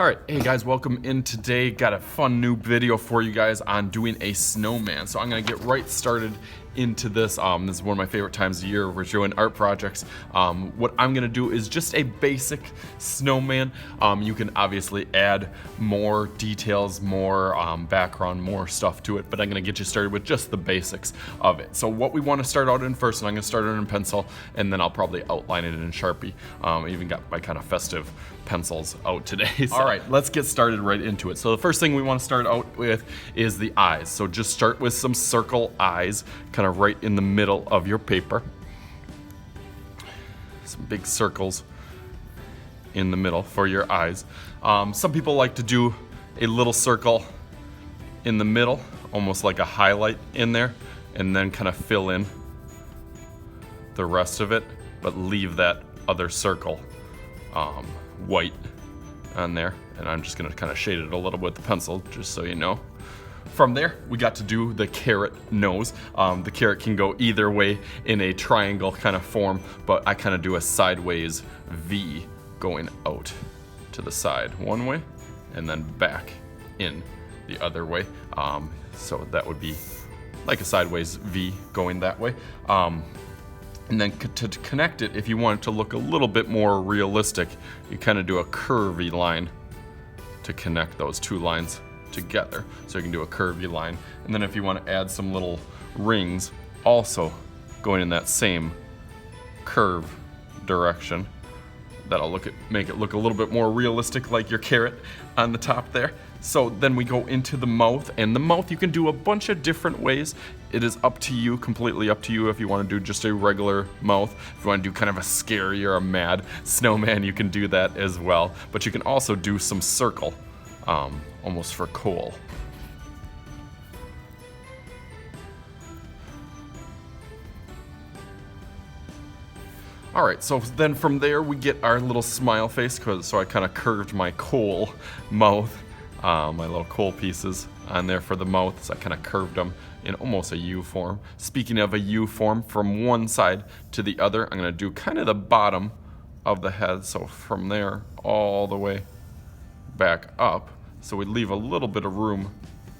Alright, hey guys, welcome in today. Got a fun new video for you guys on doing a snowman. So I'm going to get right started into this. This is one of my favorite times of year. We're doing art projects. What I'm going to do is just a basic snowman. You can obviously add more details, more background, more stuff to it, but I'm going to get you started with just the basics of it. So what we want to start out in first, and I'm going to start it in pencil, and then I'll probably outline it in Sharpie. I even got my kind of festive pencils out today. So. All right, let's get started right into it. So the first thing we want to start out with is the eyes. So just start with some circle eyes, kind of right in the middle of your paper. Some big circles in the middle for your eyes. Some people like to do a little circle in the middle, almost like a highlight in there, and then kind of fill in the rest of it, but leave that other circle white on there. And I'm just gonna kind of shade it a little with the pencil, just so you know. From there, we got to do the carrot nose. The carrot can go either way in a triangle kind of form, but I kind of do a sideways V going out to the side one way and then back in the other way. So that would be like a sideways V going that way. And then to connect it, if you want it to look a little bit more realistic, you kind of do a curvy line to connect those two lines together. So you can do a curvy line. And then if you want to add some little rings, also going in that same curve direction, that'll make it look a little bit more realistic, like your carrot on the top there. So then we go into the mouth, and the mouth you can do a bunch of different ways. It is up to you, completely up to you, if you want to do just a regular mouth. If you want to do kind of a scary or a mad snowman, you can do that as well. But you can also do some circle, almost for coal. Alright, so then from there we get our little smile face, so I kind of curved my coal mouth, my little coal pieces on there for the mouth, so I kind of curved them in almost a U form. Speaking of a U form, from one side to the other, I'm going to do kind of the bottom of the head, so from there all the way back up, so we leave a little bit of room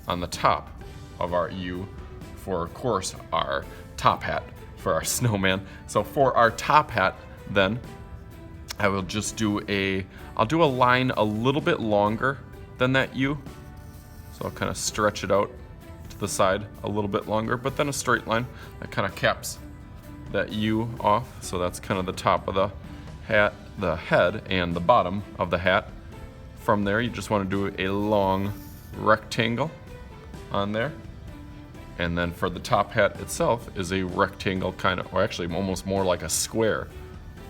on the top of our U for, of course, our top hat for our snowman. So for our top hat, then I will just I'll do a line a little bit longer than that U. So I'll kind of stretch it out to the side a little bit longer, but then a straight line that kind of caps that U off. So that's kind of the top of the hat, the head, and the bottom of the hat. From there, you just want to do a long rectangle on there. And then for the top hat itself is a rectangle kind of, or actually almost more like a square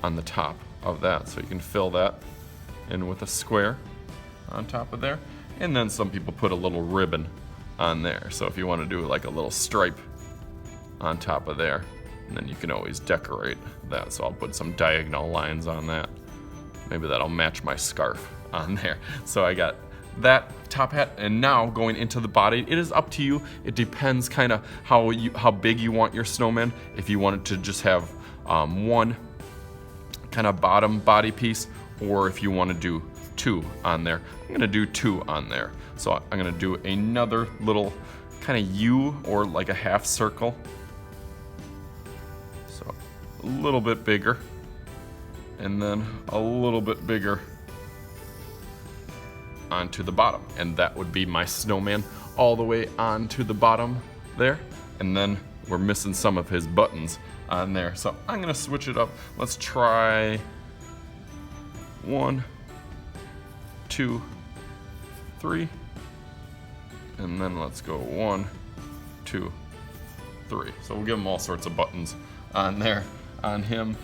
on the top of that. So you can fill that in with a square on top of there. And then some people put a little ribbon on there. So if you want to do like a little stripe on top of there, and then you can always decorate that. So I'll put some diagonal lines on that. Maybe that'll match my scarf on there. So I got that top hat, and now going into the body, it is up to you. It depends kind of how big you want your snowman. If you wanted to just have one kind of bottom body piece, or if you want to do two on there. I'm going to do two on there. So I'm going to do another little kind of U, or like a half circle. So a little bit bigger, and then a little bit bigger onto the bottom, and that would be my snowman all the way onto the bottom there. And then we're missing some of his buttons on there, so I'm gonna switch it up. Let's try 1, 2, 3, and then let's go 1, 2, 3. So we'll give him all sorts of buttons on there on him.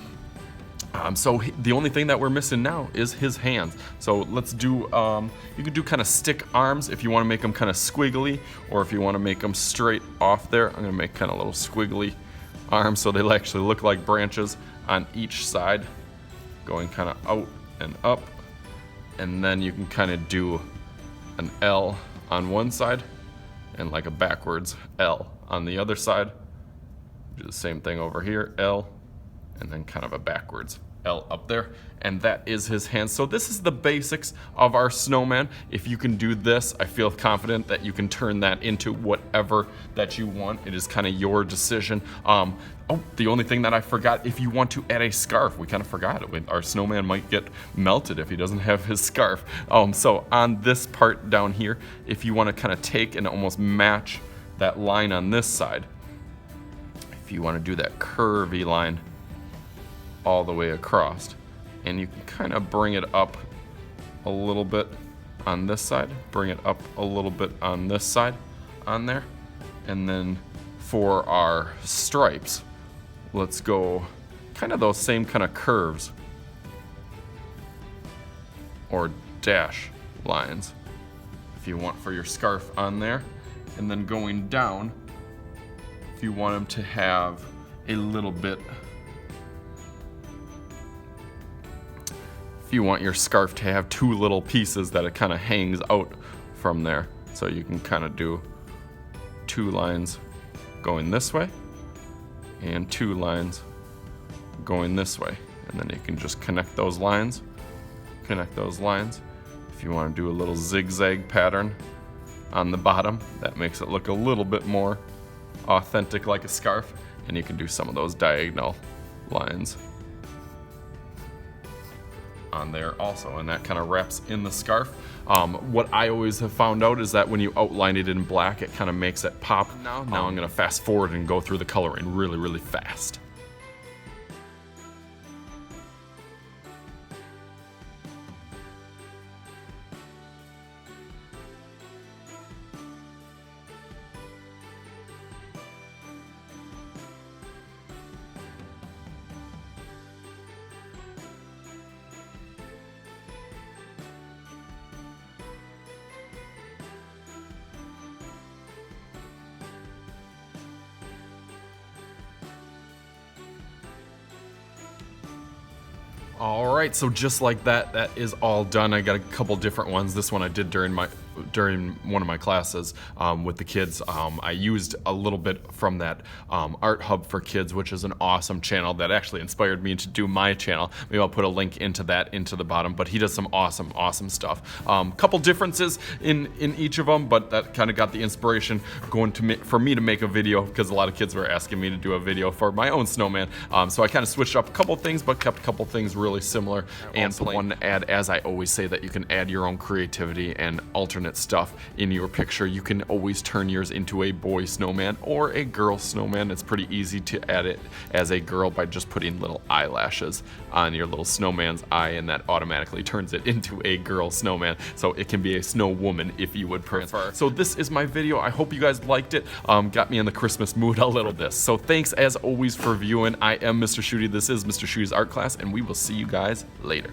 So the only thing that we're missing now is his hands. So let's do, you can do kind of stick arms if you want to make them kind of squiggly, or if you want to make them straight off there. I'm going to make kind of little squiggly arms so they'll actually look like branches on each side, going kind of out and up. And then you can kind of do an L on one side and like a backwards L on the other side. Do the same thing over here, L, and then kind of a backwards L up there, and that is his hand. So this is the basics of our snowman. If you can do this, I feel confident that you can turn that into whatever that you want. It is kind of your decision. Oh, the only thing that I forgot, if you want to add a scarf, we kind of forgot it. Our snowman might get melted if he doesn't have his scarf. So on this part down here, if you want to kind of take and almost match that line on this side, if you want to do that curvy line all the way across, and you can kind of bring it up a little bit on this side, bring it up a little bit on this side, on there, and then for our stripes, let's go kind of those same kind of curves or dash lines if you want for your scarf on there. And then going down, if you want them to have a little bit, if you want your scarf to have two little pieces that it kind of hangs out from there, so you can kind of do two lines going this way and two lines going this way, and then you can just connect those lines. If you want to do a little zigzag pattern on the bottom, that makes it look a little bit more authentic like a scarf, and you can do some of those diagonal lines on there also, and that kind of wraps in the scarf. What I always have found out is that when you outline it in black, it kind of makes it pop. Now I'm going to fast forward and go through the coloring really fast. All right, so just like that, that is all done. I got a couple different ones. This one I did during one of my classes with the kids. I used a little bit from that Art Hub for Kids, which is an awesome channel that actually inspired me to do my channel. Maybe I'll put a link into that into the bottom, but he does some awesome stuff. Couple differences in each of them, but that kind of got the inspiration going to for me to make a video, because a lot of kids were asking me to do a video for my own snowman. So I kind of switched up a couple things, but kept a couple things really similar. And so one to add, as I always say, that you can add your own creativity and alternate stuff in your picture. You can always turn yours into a boy snowman or a girl snowman. It's pretty easy to add it as a girl by just putting little eyelashes on your little snowman's eye, and that automatically turns it into a girl snowman. So it can be a snow woman if you would prefer. So this is my video. I hope you guys liked it. Got me in the Christmas mood a little bit. So thanks as always for viewing. I am Mr. Schuette. This is Mr. Schuette's art class, and we will see you guys later.